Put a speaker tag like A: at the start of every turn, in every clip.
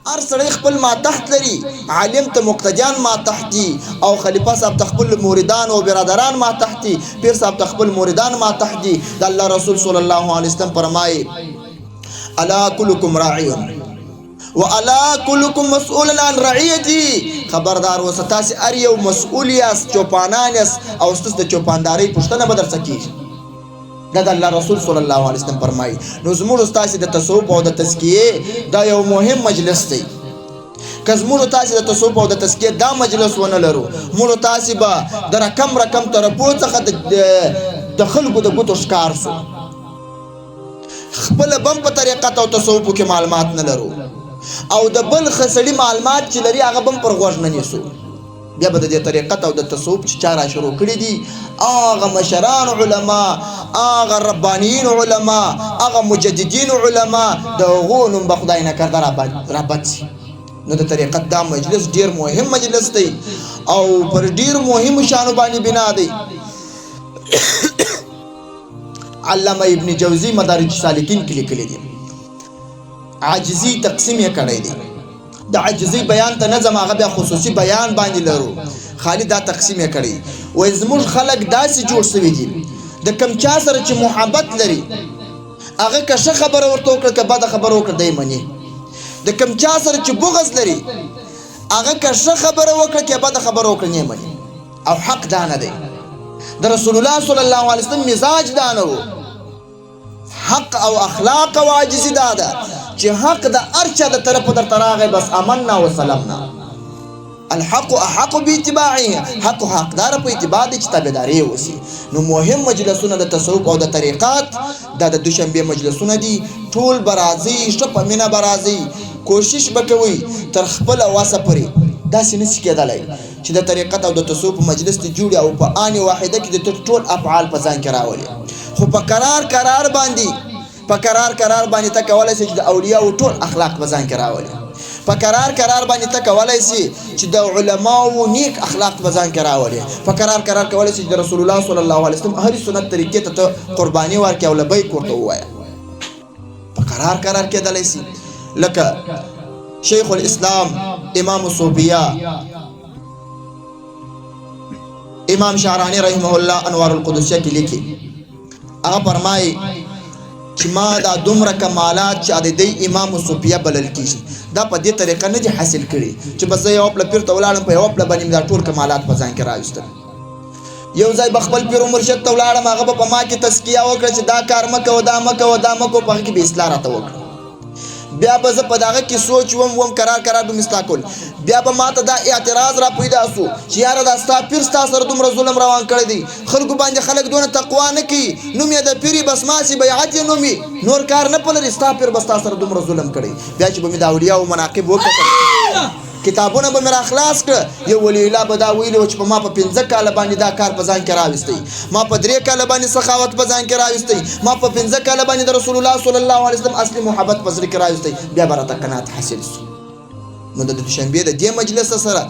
A: هر سړی خپل ماتحت لري، عالم ته مقتدیان ماتحت دي، او خلیفه صاحب ته خپل موریدان او برادران ماتحت دي، پیر صاحب ته خپل موریدان ماتحت دي. د الله رسول صلی الله علیه وسلم فرمایي الا کلکم راعی والا کلکم مسئول عن رعیتی. خبردار اوسه تاسې هر یو مسئول یاست، چوپانان یاست، او ستاسو د چوپاندارۍ پوښتنه به درڅه کېږي. دا د الله رسول صلی الله علیه وسلم فرمایي. نو زموږ ستاسې د تصوف او د تزکیې دا یو مهم مجلس دی. که زموږ تاسې د تصوف او د تزکیې دا مجلس ونه لرو، موږ تاسې به د رقم طرفو څخه د خلکو د ګوتو ښکار سو، خپله بم په طریقت او تصوفو کې معلومات نه لرو، او د بل خسړي معلومات چې لري هغه بم پر غوږ نه نیسو. بیا به د دې طریقت او د تصوف چې چا را شروع کړي دي، هغه مشران علما، هغه ربانیین علما، هغه مجددین علما، د هغو نوم به خدای نکرده را بد شي. نو د طریقت دا مجلس ډیر مهم مجلس دی او پر ډیر مهمو شانو باندې بنا دی. علامه ابن جوزی مدارج سالکین کې لیکلي دي عاجزی تقسیم یې کړی دی. د عاجزی بیان ته نظم هغه بیا خصوصي بیان باندې لرو، خالی دا تقسیم یې کړی. وایي زموږ خلک داسې جوړ شوي دي، د کم چا سره چې محبت لري هغه که ښه خبره ورته وکړه که بده خبره وکړه دی مني، د کم چا سره چې بغض لري هغه که ښه خبره وکړه که بده خبره وکړه نه مني. او حق دا نه دی، د رسول الله صلی الله علیه وسلم مزاج دا نه و. حق او اخلاق او عاجزی دا ده چې حق د هر چا د طرفه درته راغی بس امنا وسلمنا. الحق احق باتباعه، حق و حقدار په اتباع دي چې تابعداري وسی. نو مهم مجلسونه د تصوف او د طریقات دا د دوشنبه مجلسونه دي. ټول برازي شپ مینا برازي، کوشش وکوي تر خپل واسه پري. داسې نشي کېدلی چې د طریقت او د تصوف مجلس ته جوړي او په آن واحده کې د ټول افعال په ځان کې راولي، خو په قرار باندې ته کولای شي چې د اولیاء او ټول اخلاق په ځان کې راولي. په قرار باندې ته کولای شي چې د علماو نیک اخلاق په ځان کې راولي. په قرار کولای شي چې د رسول الله صلی الله علیه وسلم هر سنت طریقې ته قرباني ورکړي او لبیک ورته ووایي. په قرار کېدلی شي. لکه شیخ الاسلام امام صوفیه امام شعرانی رحمه الله انوار القدسیه کې لیکي، هغه فرمایي چې ما دا دومره کمالات چې د دې امام صوفیه بلل کېږي دا په دې طریقه نه دي حاصل کړي چې بس زه یو پله پیر ته ولاړم په یو پله باندې دا ټول کمالات په ځان کې راوستل. یو ځای به خپل پیر و مرشد ته ولاړم، هغه به په ما کې تزکیه وکړه چې دا کار مه کوه دا مه کوه دا مه کوه، په هغه کې به اصلاح راته وکړه. بیا به زه په دغه کې سوچ وم قرار به مې اصلاح کول. بیا به ما ته دا اعتراض را پیدا سو چې یاره دا ستا پیر ستا سره دومره ظلم روان کړی دی، خلکو باندې خلک دونه تقوا نه کوي، نوم یې د پیري بس ماسي بیعت یې نومي، نور کار نه پلري، ستا پیر به ستا سره دومره ظلم کړی. بیا چې به مې د اولیاء او مناقب وکړل، کتابونه به مې را خلاص کړه. یو ولی الله به دا ویلي و چې په ما په 15 کاله باندې دا کار په ځان کې راوستی، ما په 3 کاله باندې سخاوت په ځان کې راوستی، ما په 15 کاله باندې د رسول الله صلی الله علیه وسلم اصلي محبت په زړه کې راوستی. بیا به راته قناعت حاصل شو. نو د دوشنبې د دې مجلس سره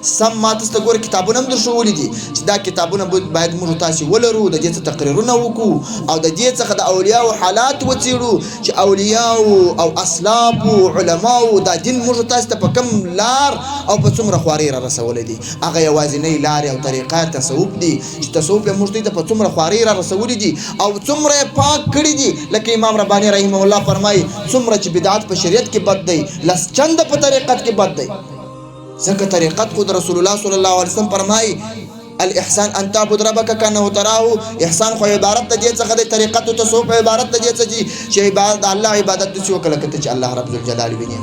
A: سم ما تاسو ته ګوره کتابونه هم در ښوولي دي چې دا کتابونه باید موږ تاسې ولرو، د دې څه تقریرونه وکړو او د دې څخه د اولیاءو حالات وڅېړو چې اولیاءو او اسلافو علماو دا دین موږ تاسو ته په کوم لار او په څومره خوارۍ را رسولی دي. هغه یوازینۍ لارې او طریقات تصوف دي چې تصوف یې موږ ته په څومره خوارۍ را رسولي دي او څومره یې پاک کړي دي. لکه امام رباني رحمه الله فرمایي څومره چې بدعت په شریعت کې بد دی، لس چنده په طریقت کې بد دی. ځکه طریقت خود رسول الله صلی الله علیه وسلم فرمایي الاحسان ان تعبد ربك كانه تراه. احسان خو عبارت د دې څخه د طریقت او تصوف عبارت د دې څخه چې الله عبادت دې وکړه کته چې الله رب الجلال ویني.